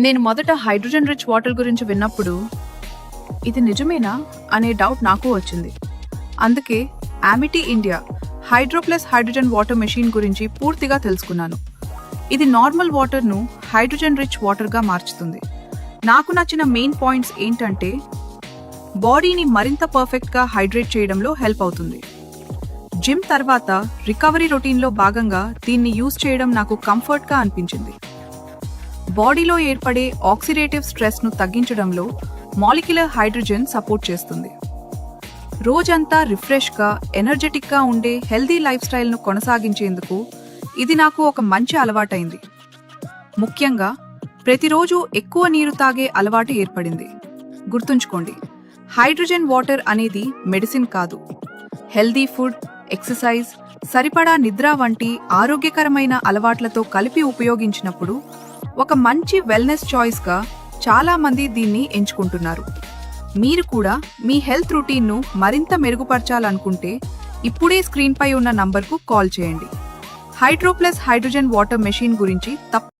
నేను మొదట hydrogen rich water గురించి విన్నప్పుడు ఇది నిజమేనా అనే డౌట్ నాకు వచ్చింది. అందుకే Amity India hydro plus hydrogen water machine గురించి పూర్తిగా తెలుసుకున్నాను. ఇది నార్మల్ వాటర్ను హైడ్రోజన్ రిచ్ వాటర్గా మార్చుతుంది. నాకు నచ్చిన మెయిన్ పాయింట్స్ ఏంటంటే బాడీని మరింత పర్ఫెక్ట్గా హైడ్రేట్ చేయడంలో హెల్ప్ అవుతుంది. జిమ్ తర్వాత రికవరీ రొటీన్లో భాగంగా దీన్ని యూజ్ చేయడం నాకు కంఫర్ట్గా అనిపించింది. బాడీలో ఏర్పడే ఆక్సిడేటివ్ స్ట్రెస్ను తగ్గించడంలో మాలిక్యులర్ హైడ్రోజన్ సపోర్ట్ చేస్తుంది. రోజంతా రిఫ్రెష్గా ఎనర్జెటిక్గా ఉండే హెల్దీ లైఫ్ స్టైల్ను కొనసాగించేందుకు ఇది నాకు ఒక మంచి అలవాటైంది. ముఖ్యంగా ప్రతిరోజు ఎక్కువ నీరు తాగే అలవాటు ఏర్పడింది. గుర్తుంచుకోండి, హైడ్రోజన్ వాటర్ అనేది మెడిసిన్ కాదు. హెల్దీ ఫుడ్, ఎక్సర్సైజ్, సరిపడా నిద్ర వంటి ఆరోగ్యకరమైన అలవాట్లతో కలిపి ఉపయోగించినప్పుడు ఒక మంచి వెల్నెస్ చాయిస్గా చాలా మంది దీన్ని ఎంచుకుంటున్నారు. మీరు కూడా మీ హెల్త్ రొటీన్ను మరింత మెరుగుపరచాలనుకుంటే ఇప్పుడే స్క్రీన్పై ఉన్న నంబర్కు కాల్ చేయండి. Hydro plus hydrogen water machine గురించి